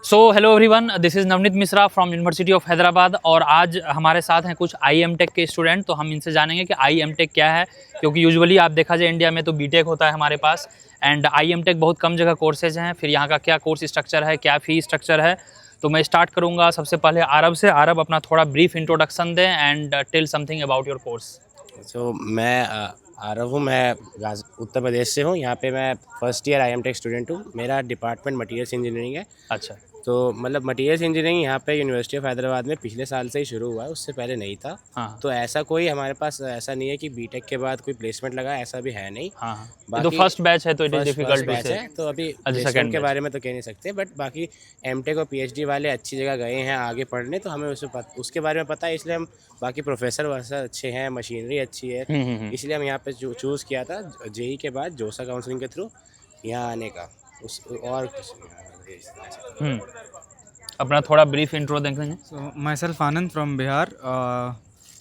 So hello everyone, this is Navneet Mishra from university of Hyderabad. और आज हमारे साथ हैं कुछ IM टेक के स्टूडेंट। तो हम इनसे जानेंगे कि IM टेक क्या है, क्योंकि यूजुअली आप देखा जाए इंडिया में तो BTech होता है हमारे पास, एंड IM टेक बहुत कम जगह कोर्सेज हैं। फिर यहाँ का क्या कोर्स स्ट्रक्चर है, क्या फ़ी स्ट्रक्चर है। तो मैं स्टार्ट करूँगा सबसे पहले आरब से। आरब अपना थोड़ा ब्रीफ इंट्रोडक्शन दें and tell something about your course. मैं आरव हूँ। मैं उत्तर प्रदेश से हूँ। यहाँ पे मैं first year IM tech student हूँ। मेरा डिपार्टमेंट मटीरियल्स इंजीनियरिंग है। अच्छा। तो मतलब मटीरियल्स इंजीनियरिंग यहाँ पे यूनिवर्सिटी ऑफ हैदराबाद में पिछले साल से ही शुरू हुआ है, उससे पहले नहीं था। हाँ तो ऐसा कोई हमारे पास ऐसा नहीं है कि बीटेक के बाद कोई प्लेसमेंट लगा, ऐसा भी है नहीं। हाँ हाँ, ये तो बाकी फर्स्ट बैच है तो it is first difficult to batch से। है, तो अभी अच्छा, प्लेसमेंट सेकंड के बैच। बारे में तो कह नहीं सकते। बट बाकी एमटेक और पीएचडी वाले अच्छी जगह गए हैं आगे पढ़ने, तो हमें उसके बारे में पता है। इसलिए हम बाकी प्रोफेसर वैसा अच्छे हैं, मशीनरी अच्छी है, इसलिए हम यहाँ पे चूज़ किया था जेई के बाद जोसा काउंसलिंग के थ्रू यहाँ आने का। उस और कुछ नहीं। अपना थोड़ा ब्रीफ इंट्रो देंगे। So myself Anand from Bihar.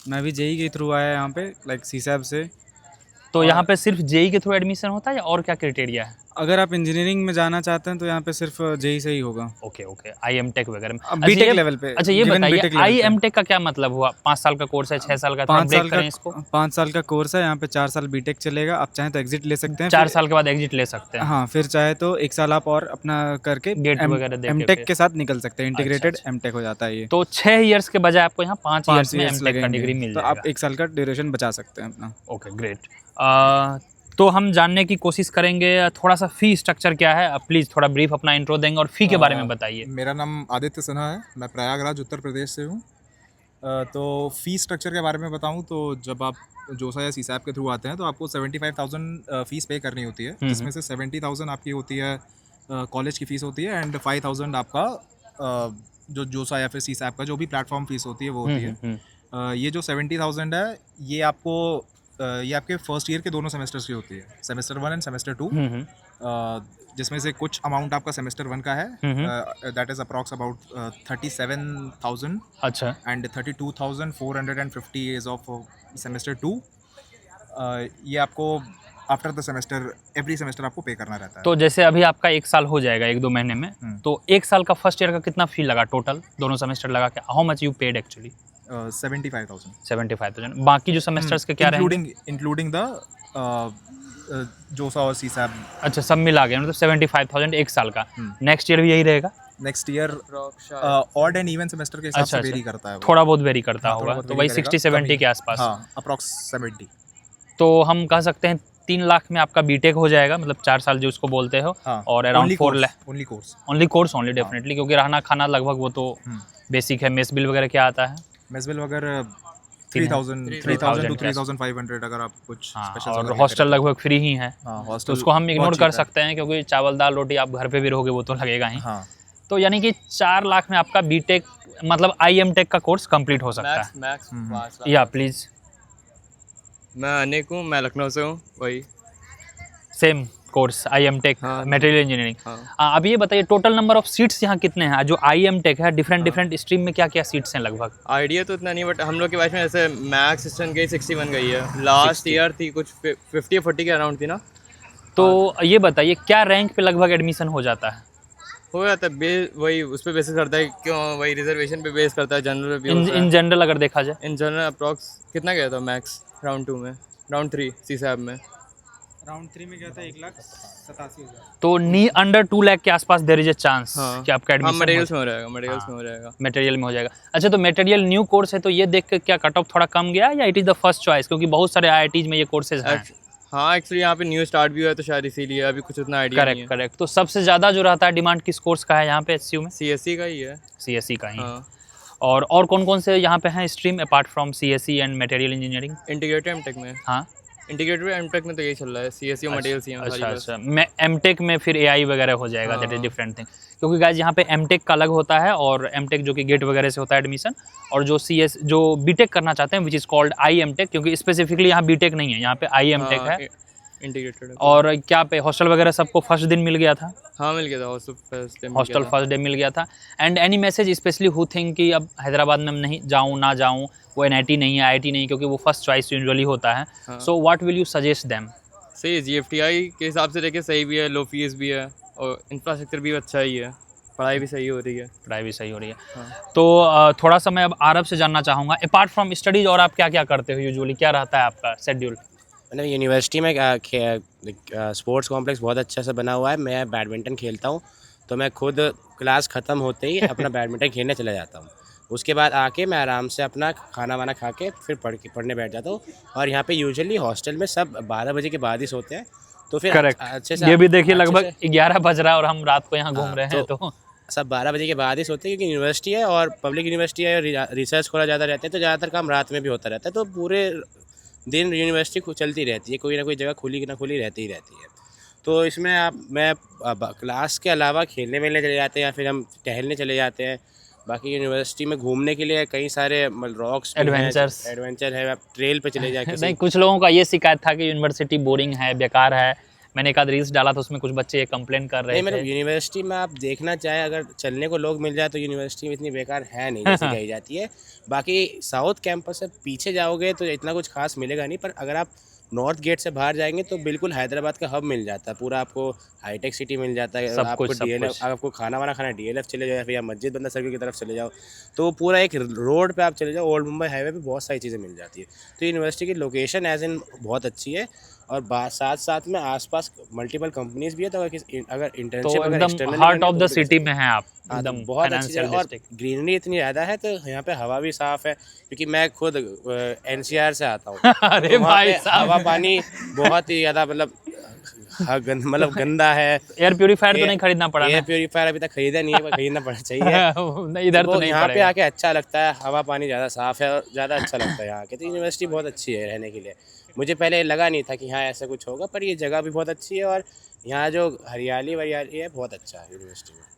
मैं भी जेई के थ्रू आया यहाँ पे, लाइक सीसैब से। तो यहाँ पे सिर्फ जेई के थ्रू एडमिशन होता है या और क्या क्राइटेरिया है? अगर आप इंजीनियरिंग में जाना चाहते हैं तो यहाँ पे सिर्फ जेई से ही होगा। ओके ओके, IM टेक वगैरह में। अब बीटेक लेवल पे। अच्छा, ये given बताइए BTech level पे। IM टेक का क्या मतलब हुआ? 5 साल का कोर्स है, 6 साल का? थोड़ा 5 ब्रेक साल करें इसको। 5 साल का कोर्स है यहाँ पे। 4 साल बीटेक चलेगा। आप चाहें तो एग्जिट ले सकते हैं। 4 साल के बाद एग्जिट ले सकते हैं। हाँ, फिर चाहे तो 1 साल आप और अपना करके गेट वगैरह दे के एमटेक फिर। के साथ निकल सकते हैं। इंटीग्रेटेड अच्छा। एमटेक हो जाता है ये। तो 6 इयर्स के बजाय आपको यहाँ 5 इयर्स में years एमटेक का लगेंगे, डिग्री मिल तो जाएगा। आप 1 साल का ड्यूरेशन बचा सकते हैं अपना। Okay great. तो हम जानने की कोशिश करेंगे थोड़ा सा फ़ी स्ट्रक्चर क्या है। प्लीज़ थोड़ा ब्रीफ अपना इंट्रो देंगे और फ़ी के बारे में बताइए। मेरा नाम आदित्य सिन्हा है, मैं प्रयागराज उत्तर प्रदेश से हूँ। तो फ़ी स्ट्रक्चर के बारे में बताऊँ तो जब आप जोसा या सीसैप के थ्रू आते हैं तो आपको 75,000 फ़ीस पे करनी होती है, जिसमें से 70,000 आपकी होती है कॉलेज की फ़ीस होती है, एंड 5,000 आपका जो जोसा या फिर सीसैप का जो भी प्लेटफॉर्म फ़ीस होती है वो होती है। ये जो 70,000 है ये आपके फर्स्ट ईयर के दोनों सेमेस्टर्स की होती है, सेमेस्टर 1 एंड सेमेस्टर 2। जिसमें से कुछ अमाउंट आपका सेमेस्टर 1 का है, दैट इज़ अप्रॉक्स अबाउट 37,000। अच्छा। And 32,450 is of semester 2। ये आपको after the semester every semester आपको पे करना रहता है। तो जैसे अभी आपका 1 साल हो जाएगा 1-2 महीने में, तो 1 साल का फर्स्ट ईयर का कितना फ़ी लगा टोटल, दोनों सेमेस्टर लगा के? How much you paid actually? 75,000 75,000। बाकी जो सेमेस्टर्स के क्या रहेंगे? इंक्लूडिंग द जोसा और सीसैप। अच्छा, सब मिला के मतलब 75,000 1 साल का। नेक्स्ट ईयर भी यही रहेगा? Next year odd and even semester के हिसाब से वेरी करता है वो। थोड़ा बहुत वेरी करता हाँ, होगा, बहुत तो vary वही करेगा, 60-70 के आसपास। हाँ, अप्रॉक्स 70। तो हम कह सकते हैं 3 लाख में आपका बीटेक हो जाएगा, मतलब 4 साल जो उसको बोलते हो। हाँ, और around 4 lakh only course. Only course only, definitely, क्योंकि रहना खाना लगभग वो तो बेसिक है। मेस बिल वगैरह क्या आता है? मेस बिल वगैरह 3,000 to 3,500 अगर आप कुछ स्पेशल। और हॉस्टल लगभग फ्री ही है। हॉस्टल तो उसको हम इग्नोर कर सकते हैं, क्योंकि चावल दाल रोटी आप घर पे भी रहोगे वो तो लगेगा ही। हाँ। तो यानी कि 4 लाख में आपका बीटेक मतलब IM टेक का कोर्स कंप्लीट हो सकता है। मैक्स या प्लीज़। मैं अनिक हूँ, मैं लखनऊ से हूँ। वही सेम कोर्स IM टेक, हाँ। Material engineering. हाँ। अब ये बताइए टोटल नंबर ऑफ सीट्स यहाँ कितने हैं? जो IM टेक है, डिफरेंट स्ट्रीम में क्या क्या सीट्स हैं लगभग? आइडिया तो इतना नहीं, बट हम लोग के बैच में जैसे मैक्स सिस्टम गई 61 गई है। लास्ट ईयर थी कुछ 50 या 40 के अराउंड थी ना। तो ये बताइए क्या रैंक पे लगभग एडमिशन हो जाता है? हो जाता है वही उस पर बेसिस करता है, क्यों वही रिजर्वेशन पे बेस करता है, जनरल पे भी होता है। इन जनरल अगर देखा जाए, इन जनरल अप्रॉक्स कितना गया था मैक्स राउंड 2 में, राउंड 3 सीसैप में? राउंड 3 में गया था 1,87,000। तो अंडर 2 लाख के आसपास देयर इज अ चांस कि आपका एडमिशन मटेरियल्स में हो जाएगा, मटेरियल्स में हो जाएगा। मटेरियल में हो जाएगा। अच्छा, तो मटेरियल न्यू कोर्स है तो ये देख के क्या कट ऑफ थोड़ा कम गया या it is the first choice, क्योंकि बहुत सारे IITs में ये कोर्सेज हैं? हाँ, एक्चुअली यहाँ पे न्यू स्टार्ट भी हुआ है तो शायद इसीलिए अभी कुछ उतना आइडिया नहीं है। करेक्ट। तो सबसे ज़्यादा जो रहता है डिमांड किस कोर्स का है यहाँ पे HCU में? CSE का ही है। CSE का ही। हाँ। और कौन से यहाँ पे हैं stream apart from CSE and material engineering? Integrated MTech में। हाँ, इंटीग्रेटेड एमटेक में तो यही चल रहा है, CSE और मटेरियल सी। अच्छा। मैं एमटेक में फिर AI वगैरह हो जाएगा, दैट इज डिफरेंट थिंग। क्योंकि गाइस यहाँ पे एमटेक का अलग होता है और एमटेक जो कि गेट वगैरह से होता है एडमिशन, और जो बीटेक करना चाहते हैं which is called IM tech, क्योंकि स्पेसिफिकली यहाँ बीटेक नहीं है, यहाँ पे IM टेक है। इंटीग्रेटेड। और क्या पे हॉस्टल वगैरह सबको फर्स्ट दिन मिल गया था? हाँ, मिल गया था हॉस्टल फर्स्ट डे मिल गया था। And any message specially who think कि अब हैदराबाद में नहीं जाऊँ ना जाऊँ, वो NIT नहीं है, IIT नहीं, क्योंकि वो फर्स्ट चॉइस यूजुअली होता है। So what will you suggest them? सही है, GFTI के हिसाब से देखे सही भी है, लो फीस भी है और इंफ्रास्ट्रक्चर भी अच्छा ही है। पढ़ाई भी सही हो रही है। पढ़ाई भी सही हो रही है। हाँ। तो थोड़ा सा मैं अब आरब से जानना चाहूँगा, अपार्ट फ्रॉम स्टडीज और आप क्या क्या करते हो यूजुअली, क्या रहता है आपका शेड्यूल? मतलब यूनिवर्सिटी में स्पोर्ट्स कॉम्प्लेक्स बहुत अच्छा से बना हुआ है। मैं बैडमिंटन खेलता हूँ, तो मैं खुद क्लास ख़त्म होते ही अपना बैडमिंटन खेलने चला जाता हूँ। उसके बाद आके मैं आराम से अपना खाना वाना खा के फिर पढ़ने बैठ जाता हूँ। और यहाँ पे यूजुअली हॉस्टल में सब 12 बजे के बाद ही सोते हैं, तो फिर करेक्ट। अच्छे से ये भी देखिए अच्छे लगभग से 11 बज रहा है और हम रात को यहाँ घूम हाँ, रहे हैं, तो सब 12 बजे के बाद ही सोते हैं, क्योंकि यूनिवर्सिटी है और पब्लिक यूनिवर्सिटी है और रिसर्च खोला ज़्यादा रहता है, तो ज़्यादातर काम रात में भी होता रहता है। तो पूरे दिन यूनिवर्सिटी चलती रहती है, कोई ना कोई जगह खुली ना खुली रहती ही रहती है। तो इसमें मैं क्लास के अलावा खेलने मिलने चले जाते हैं या फिर हम टहलने चले जाते हैं। बाकी यूनिवर्सिटी में घूमने के लिए कई सारे रॉक्स एडवेंचर है, आप ट्रेल पे चले जाए नहीं, किसी। कुछ लोगों का ये शिकायत था कि यूनिवर्सिटी बोरिंग है, बेकार है। मैंने एक आध रील्स डाला था, उसमें कुछ बच्चे ये कंप्लेन कर रहे नहीं, थे। मतलब यूनिवर्सिटी में आप देखना चाहे, अगर चलने को लोग मिल जाए तो यूनिवर्सिटी में इतनी बेकार है नहीं जैसे कही जाती है। बाकी साउथ कैंपस से पीछे जाओगे तो इतना कुछ खास मिलेगा नहीं, पर अगर आप नॉर्थ गेट से बाहर जाएंगे तो बिल्कुल हैदराबाद का हब मिल जाता है पूरा। आपको हाईटेक सिटी मिल जाता है। सब आपको कुछ, सब डीएलएफ, कुछ। आपको खाना वाना खाना डीएलएफ चले जाओ या फिर मस्जिद बंदा सर्किल की तरफ चले जाओ, तो पूरा एक रोड पे आप चले जाओ, ओल्ड मुंबई हाईवे पे बहुत सारी चीज़ें मिल जाती है। तो यूनिवर्सिटी की लोकेशन एज इन बहुत अच्छी है, और साथ साथ में आसपास मल्टीपल कंपनीज भी है। तो अगर तो इंटर्नशिप अगर एकदम external heart of the city में हैं आप, हाँ, तो एकदम बहुत अच्छी फाइनेंशियल जगह और डिस्ट्रिक्ट। ग्रीनरी इतनी ज़्यादा है, तो यहाँ पे हवा भी साफ़ है, क्योंकि मैं खुद एनसीआर से आता हूँ। अरे तो वहाँ भाई पे साहब, हवा पानी बहुत ही ज़्यादा मतलब मतलब गंदा है। एयर प्यूरीफायर तो नहीं खरीदना पड़ा एयर ना? प्यूरीफायर अभी तक खरीदा नहीं है, पर खरीदना पड़ना चाहिए। नहीं, इधर तो वो नहीं यहाँ पे पड़ेगा। आके अच्छा लगता है, हवा पानी ज़्यादा साफ़ है और ज़्यादा अच्छा लगता है यहाँ के। तो यूनिवर्सिटी बहुत अच्छी है रहने के लिए। मुझे पहले लगा नहीं था कि हाँ ऐसा कुछ होगा, पर ये जगह भी बहुत अच्छी है और यहाँ जो हरियाली वरियाली है बहुत अच्छा है यूनिवर्सिटी में।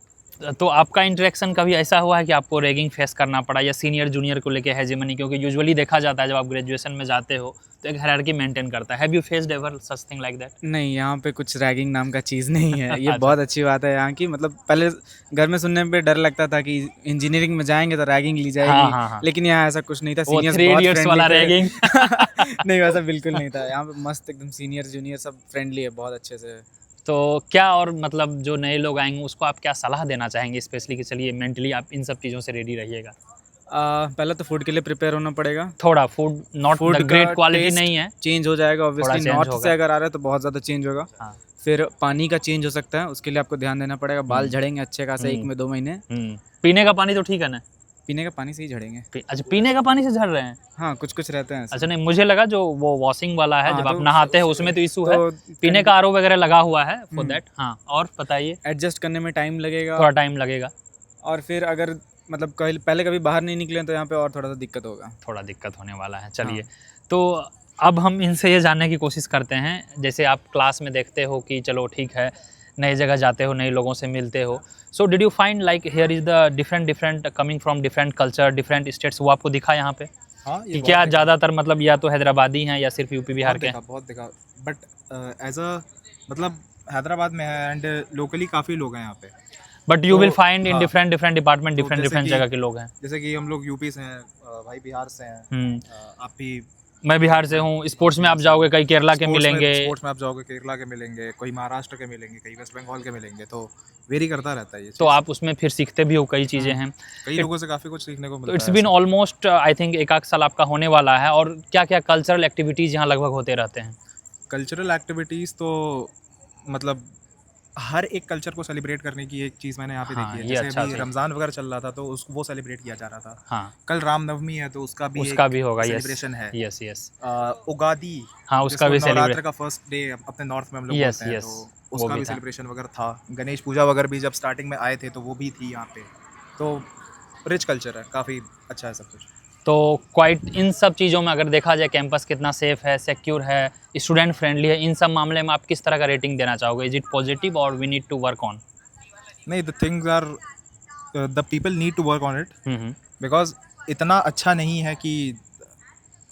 तो आपका इंटरेक्शन कभी ऐसा हुआ है कि आपको रैगिंग फेस करना पड़ा, या सीनियर जूनियर को लेके हेजेमनी? क्योंकि यूजुअली देखा जाता है जब आप ग्रेजुएशन में जाते हो तो एक हायरार्की मेंटेन करता है। Have you faced ever such thing like that? नहीं, यहाँ पे कुछ रैगिंग नाम का चीज़ नहीं है। ये अच्छा। बहुत अच्छी बात है यहाँ की। मतलब पहले घर में सुनने पे डर लगता था कि इंजीनियरिंग में जाएंगे तो रैगिंग ली हाँ, जाएगी, हाँ, हाँ। लेकिन यहाँ ऐसा कुछ नहीं था। वो सीनियर्स 3 बहुत इडियट्स वाला फ्रेंडली रैगिंग। थे। नहीं, वैसा बिल्कुल नहीं था। यहाँ पे मस्त एकदम सीनियर जूनियर सब फ्रेंडली है, बहुत अच्छे से। तो क्या, और मतलब जो नए लोग आएंगे उसको आप क्या सलाह देना चाहेंगे स्पेशली कि चलिए मेंटली आप इन सब चीज़ों से रेडी रहिएगा? पहले तो फूड के लिए प्रिपेयर होना पड़ेगा। थोड़ा food not food the great quality नहीं है। चेंज हो जाएगा ऑब्वियसली। change नॉर्थ होगा। से अगर आ रहा है तो बहुत ज़्यादा चेंज होगा। हाँ। फिर पानी का चेंज हो सकता है, उसके लिए आपको ध्यान देना पड़ेगा। बाल झड़ेंगे अच्छे खासे 1 में 2 महीने। पीने का पानी तो ठीक है ना? पीने का पानी से ही झड़ेंगे। अच्छा, पीने का पानी से झड़ रहे हैं? हाँ, कुछ कुछ रहते हैं ऐसे। अच्छा, नहीं मुझे लगा जो वो वॉशिंग वाला है, हाँ, जब आप तो नहाते हैं उसमें तो इशू है। तो पीने का आरओ वगैरह लगा हुआ है फॉर दैट। हाँ, और बताइए। एडजस्ट करने में टाइम लगेगा। थोड़ा टाइम लगेगा। और फिर अगर मतलब पहले कभी बाहर नहीं निकले तो यहाँ पे और थोड़ा सा दिक्कत होगा। थोड़ा दिक्कत होने वाला है। चलिए, तो अब हम इनसे ये जानने की कोशिश करते हैं, जैसे आप क्लास में देखते हो कि चलो ठीक है, नई जगह जाते हो, नए लोगों से मिलते हो। So did you find like here is the different coming from different culture, different states, वो आपको दिखा यहाँ पे? हाँ, ये कि बहुत क्या देखा। ज़्यादातर मतलब या तो हैदराबादी हैं या सिर्फ यूपी बिहार के? बहुत देखा। बट एज अ मतलब हैदराबाद में है एंड लोकली काफ़ी लोग हैं यहाँ पे। बट यू तो विल फाइंड इन हाँ। डिफरेंट डिपार्टमेंट तो डिफरेंट जैसे कि- जगह के लोग हैं। जैसे कि हम लोग यूपी से हैं, भाई बिहार से हैं। आप भी मैं बिहार से हूँ। स्पोर्ट्स में आप जाओगे कई केरला के मिलेंगे। स्पोर्ट्स में आप जाओगे केरला के मिलेंगे, कोई महाराष्ट्र के मिलेंगे, कई वेस्ट बंगाल के मिलेंगे, तो वेरी करता रहता है ये तो चीज़। आप उसमें फिर सीखते भी हो, कई चीज़ें हैं। कई लोगों से काफ़ी कुछ सीखने को तो मिलता इट्स है बीन ऐसे। ऑलमोस्ट आई थिंक 1 साल आपका होने वाला है, और क्या क्या कल्चरल एक्टिविटीज़ यहाँ लगभग होते रहते हैं? कल्चरल एक्टिविटीज़ तो मतलब हर एक कल्चर को सेलिब्रेट करने की एक चीज़ मैंने यहाँ पे हाँ, देखी है। ये जैसे अच्छा अभी सही। रमज़ान वगैरह चल रहा था तो वो सेलिब्रेट किया जा रहा था। हाँ, कल रामनवमी है तो उसका भी होगा। यस, सेलिब्रेशन है। Yes, yes. उगादी, हाँ, उसका भी जिसको नवरात्र सेलिब्रेट। का फर्स्ट डे अपने नॉर्थ में हम लोग Yes, बोलते हैं, yes, तो वो उसका भी भी था। सेलिब्रेशन वगैरह था। गणेश पूजा वगैरह भी जब स्टार्टिंग में आए थे तो वो भी थी यहाँ पे। तो रिच कल्चर है, काफ़ी अच्छा है सब कुछ। तो क्वाइट इन सब चीज़ों में अगर देखा जाए कैंपस कितना सेफ है, सिक्योर है, स्टूडेंट फ्रेंडली है, इन सब मामले में आप किस तरह का रेटिंग देना चाहोगे? इज इट पॉजिटिव और we need to work on? नहीं, the things are the people need to work on it, hmm. Because इतना अच्छा नहीं है कि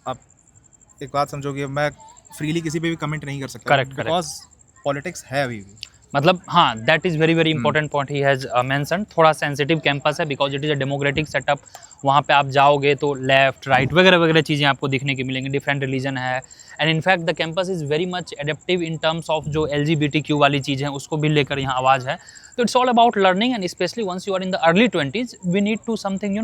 आप एक बात समझोगे, मैं फ्रीली किसी पे भी कमेंट नहीं कर सकता। Correct, correct. बिकॉज पॉलिटिक्स है अभी भी। मतलब हाँ, that is very very important point he has mention. थोड़ा सेंसिटिव कैंपस है because it is a democratic setup. वहाँ पे आप जाओगे तो लेफ्ट राइट वगैरह वगैरह चीज़ें आपको दिखने की मिलेंगी, डिफरेंट रिलीजन है। And in fact the campus is very much adaptive in terms of जो LGBTQ वाली चीज़ है उसको भी लेकर यहाँ आवाज़ है। तो it's all about learning and specially once you are in the early 20s we need to something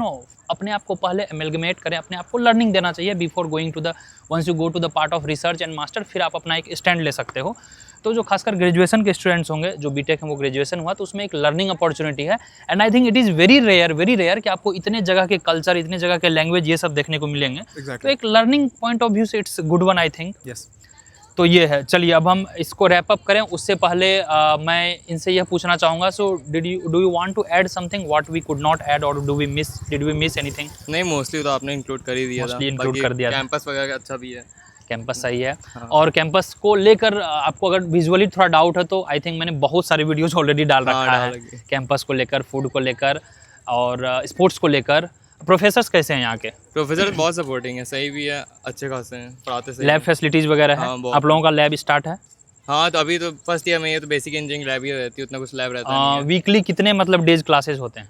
अपने आप को पहले एमलगमेट करें, अपने आप को लर्निंग देना चाहिए before going to the once you go to the part of research and master, फिर आप अपना एक स्टैंड ले सकते हो। तो जो खासकर ग्रेजुएशन के स्टूडेंट्स होंगे, जो बीटेक है वो ग्रेजुएशन हुआ तो उसमें एक लर्निंग अपॉर्चुनिटी है। And I think it is very rare कि आपको इतने जगह के कल्चर, इतने जगह के लैंग्वेज ये सब देखने को मिलेंगे। तो एक लर्निंग पॉइंट ऑफ व्यू से it's good one I think. Yes. तो ये है। चलिए अब हम इसको रैप अप करें उससे पहले मैं इनसे यह पूछना चाहूँगा, so do you want to add something what we could not add और डिड वी मिस एनीथिंग? नहीं, मोस्टली तो आपने इंक्लूड कर ही दिया था। Mostly include बाकी कर दिया था। कैंपस वगैरह अच्छा भी है। कैंपस सही है। और कैंपस को लेकर आपको अगर विजुअली थोड़ा डाउट है तो आई थिंक मैंने बहुत सारे वीडियोस ऑलरेडी डाल रखा डाल है रखे। कैंपस को लेकर, फूड को लेकर और स्पोर्ट्स को लेकर। प्रोफेसर्स कैसे हैं यहाँ के? प्रोफेसर बहुत सपोर्टिंग है, सही भी है, अच्छे खासे हैं, पढ़ाते सही लैब हैं। फैसिलिटीज़ वगैरह है? हाँ, बहुत। आप लोगों का लैब स्टार्ट है? हाँ, तो अभी तो फर्स्ट ईयर में ये तो बेसिक इंजीनियरिंग लैब ही रहती है, उतना कुछ लैब रहता नहीं है। वीकली कितने मतलब डेज क्लासेस होते हैं?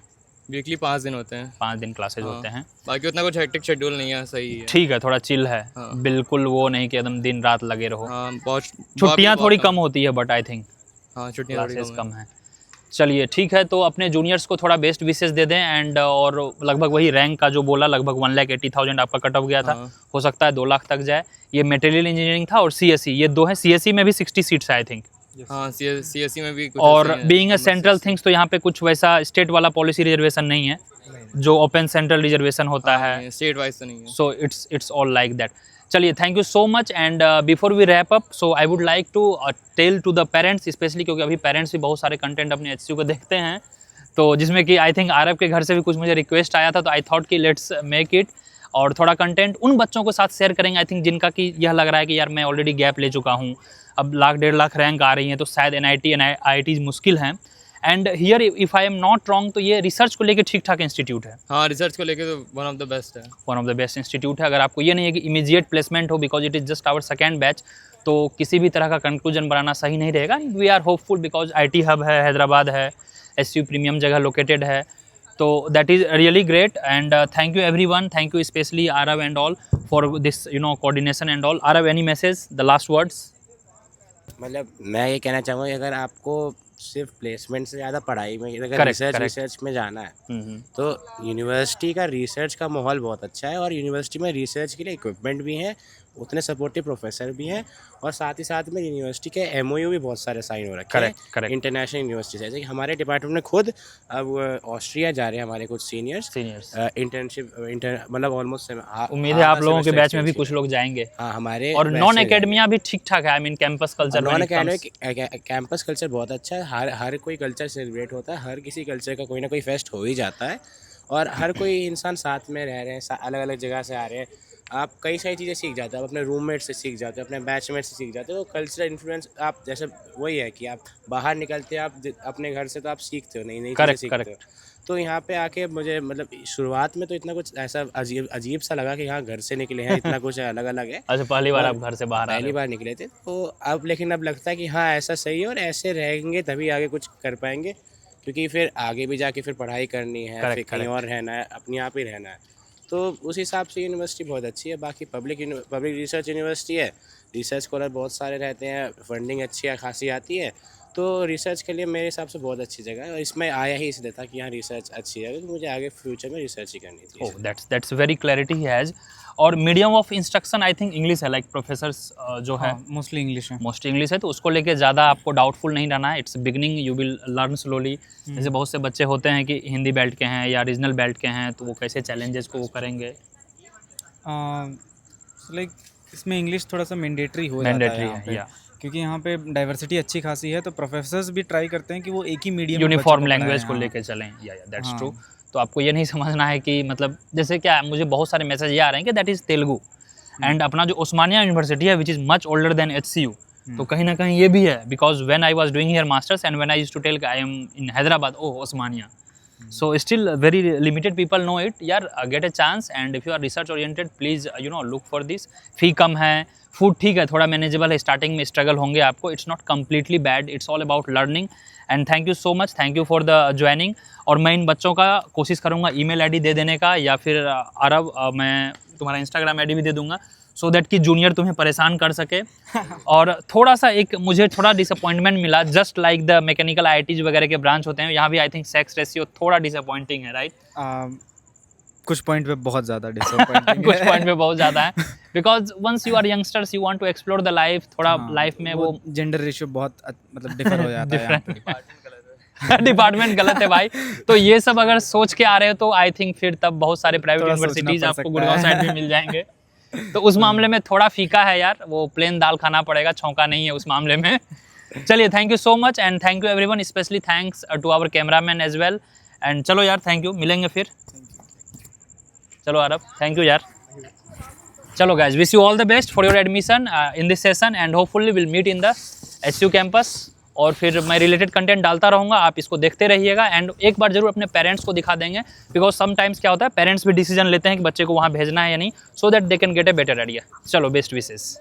वीकली 5 दिन होते हैं। 5 दिन क्लासेस हाँ। होते हैं। बाकी उतना कुछ हेक्टिक शेड्यूल नहीं है, सही है। ठीक है, थोड़ा चिल है। हाँ। बिल्कुल वो नहीं कि एकदम दिन रात लगे रहो। हाँ, बहुत छुट्टियाँ बहुत थोड़ी कम होती है बट आई थिंक हाँ, छुट्टियाँ थोड़ी क्लासेस कम कम है। चलिए ठीक है, तो अपने जूनियर्स को थोड़ा बेस्ट विशेस दे दें एंड और लगभग वही रैंक का जो बोला लगभग 1,80,000 आपका कट ऑफ गया था। हाँ। हो सकता है 2 लाख तक जाए। ये मटेरियल इंजीनियरिंग था और CSE, ये दो हैं। CSE में भी 60 सीट्स है आई थिंक। हाँ, CSE में भी कुछ और ऐसे ही बीइंग अ है। सेंट्रल थिंग्स तो यहाँ पे कुछ वैसा स्टेट वाला पॉलिसी रिजर्वेशन नहीं है जो ओपन सेंट्रल रिजर्वेशन होता है। स्टेट वाइज तो नहीं है। So it's all like that. चलिए, thank you so much and before we wrap up so I would like to tell to the parents specially, क्योंकि अभी पेरेंट्स भी बहुत सारे कंटेंट अपने HCU को देखते हैं, तो जिसमें कि आई थिंक आरब के घर से भी कुछ मुझे रिक्वेस्ट आया था, तो आई थॉट कि लेट्स मेक इट और थोड़ा कंटेंट उन बच्चों के साथ शेयर करेंगे आई थिंक जिनका कि यह लग रहा है कि यार मैं ऑलरेडी गैप ले चुका हूँ, अब 1,00,000-1,50,000 रैंक आ रही हैं तो शायद NIT IITs मुश्किल हैं। And here if I am not wrong तो ये रिसर्च को लेकर ठीक ठाक इंस्टीट्यूट है। हाँ, रिसर्च को लेके तो वन ऑफ द बेस्ट है। One of the best institute है। अगर आपको ये नहीं है कि इमीडिएट प्लेसमेंट हो because it is just our second batch, तो किसी भी तरह का कंक्लूजन बनाना सही नहीं रहेगा। We are hopeful because IT hub है, हैदराबाद है, SCU प्रीमियम जगह लोकेटेड है, तो that is really great and thank you everyone, thank you specially Aarav and all for this coordination and all. Aarav, any message, the last words? मतलब मैं ये कहना चाहूँगा कि अगर आपको सिर्फ प्लेसमेंट से ज़्यादा पढ़ाई में अगर Correct, correct. रिसर्च में जाना है तो यूनिवर्सिटी का रिसर्च का माहौल बहुत अच्छा है और यूनिवर्सिटी में रिसर्च के लिए इक्विपमेंट भी हैं, उतने सपोर्टिव प्रोफेसर भी हैं और साथ ही साथ में यूनिवर्सिटी के MOU भी बहुत सारे साइन हो रखे हैं Correct. इंटरनेशनल यूनिवर्सिटी से। जैसे कि हमारे डिपार्टमेंट में खुद अब ऑस्ट्रिया जा रहे हैं हमारे कुछ सीनियर्स इंटर्नशिप मतलब ऑलमोस्ट। उम्मीद है आप लोगों के बैच में भी कुछ लोग जाएंगे। हाँ, हमारे और नॉन एकेडमिया भी ठीक ठाक है, I mean campus culture non academic campus culture बहुत अच्छा है। हर कोई कल्चर सेलिब्रेट होता है, हर किसी कल्चर का कोई ना कोई फेस्ट हो ही जाता है और हर कोई इंसान साथ में रह रहे हैं, अलग अलग जगह से आ रहे हैं। आप कई सारी चीज़ें सीख जाते हो, आप अपने रूममेट से सीख जाते हो, अपने बैचमेट से सीख जाते हो। कल्चरल इन्फ्लुएंस आप जैसे वही है कि आप बाहर निकलते हैं, आप अपने घर से तो आप सीखते हो, नई नई चीज़ें सीखते हो। तो यहाँ पे आके मुझे मतलब शुरुआत में तो इतना कुछ ऐसा अजीब सा लगा कि हाँ घर से निकले हैं, इतना कुछ अलग अलग है। अच्छा, पहली बार आप घर से बाहर पहली बार निकले थे तो अब लेकिन अब लगता है कि हाँ ऐसा सही है और ऐसे रहेंगे तभी आगे कुछ कर पाएंगे, क्योंकि फिर आगे भी जाके फिर पढ़ाई करनी है, फिर कहीं और रहना है, अपने आप ही रहना है। तो उस हिसाब से यूनिवर्सिटी बहुत अच्छी है। बाकी पब्लिक रिसर्च यूनिवर्सिटी है, रिसर्च स्कॉलर बहुत सारे रहते हैं, फंडिंग अच्छी खासी आती है, तो रिसर्च के लिए मेरे हिसाब से बहुत अच्छी जगह है और इसमें आया ही इसलिए था कि यहाँ रिसर्च अच्छी है, क्योंकि मुझे आगे फ्यूचर में रिसर्च ही करनी थी। Oh, that's very clarity he has. और medium of instruction I think English है, लाइक प्रोफेसर्स जो है मोस्टली इंग्लिश है। मोस्ट इंग्लिश है, तो उसको लेके ज़्यादा आपको डाउटफुल नहीं रहना है। It's beginning, you will learn slowly. जैसे बहुत से बच्चे होते हैं कि हिंदी बेल्ट के हैं या रीजनल बेल्ट के हैं, तो वो कैसे चैलेंजेस को वो करेंगे। लाइक इसमें इंग्लिश थोड़ा सा मैंडेटरी हो जाता है यहाँ पे, या क्योंकि यहाँ पे डाइवर्सिटी अच्छी खासी है, तो प्रोफेसर्स भी ट्राई करते हैं कि वो एक ही मीडियम यूनिफॉर्म लैंग्वेज को लेके चलें। या दैट्स ट्रू। तो आपको ये नहीं समझना है कि मतलब जैसे क्या, मुझे बहुत सारे मैसेज ये आ रहे हैं कि दैट इज़ तेलुगु एंड अपना जो उस्मानिया यूनिवर्सिटी है which is much older than HCU, तो कहीं ना कहीं ये भी है because when I was doing here masters and when I used to tell I am in Hyderabad, oh Osmania, so still very limited people know it. यार get a chance and if you are research oriented please look for this. फी कम है, food ठीक है, थोड़ा manageable है, starting में struggle होंगे आपको, it's not completely bad, it's all about learning. And thank you so much, thank you for the joining. और मैं इन बच्चों का कोशिश करूँगा ईमेल आईडी दे देने का, या फिर अरब मैं तुम्हारा इंस्टाग्राम आईडी भी दे दूंगा, सो दैट कि जूनियर तुम्हें परेशान कर सके। और थोड़ा सा एक मुझे थोड़ा डिसअपॉइंटमेंट मिला, just like the mechanical IITs वगैरह के ब्रांच होते हैं, यहाँ भी आई थिंक सेक्स रेशियो थोड़ा डिसअपॉइंटिंग है, राइट? कुछ पॉइंट पे बहुत ज़्यादा डिसअपॉइंटिंग कुछ पॉइंट पे बहुत ज़्यादा है, because once you are youngsters you want to explore the life, थोड़ा लाइफ में वो जेंडर रेशियो बहुत मतलब डिफर हो जाता है यहाँ पे। डिपार्टमेंट गलत है भाई। तो ये सब अगर सोच के आ रहे हो तो आई थिंक फिर तब बहुत सारे प्राइवेट थोड़ा यूनिवर्सिटीज सोचना पड़ आपको सकता गुड़गांव है। साइड में मिल जाएंगे। तो उस मामले में थोड़ा फीका है यार, वो प्लेन दाल खाना पड़ेगा, छौंका नहीं है उस मामले में। चलिए, thank you so much and thank you everyone, specially thanks to our cameraman as well. And चलो यार, थैंक यू, मिलेंगे फिर। चलो अरब, थैंक यू यार। चलो guys, wish you all the best for your admission in this session and hopefully will meet in the SU campus. और फिर मैं रिलेटेड कंटेंट डालता रहूँगा, आप इसको देखते रहिएगा। एंड एक बार जरूर अपने पेरेंट्स को दिखा देंगे, बिकॉज समटाइम्स क्या होता है, पेरेंट्स भी डिसीजन लेते हैं कि बच्चे को वहाँ भेजना है या नहीं, so that they can get a better idea. चलो, बेस्ट विशेस।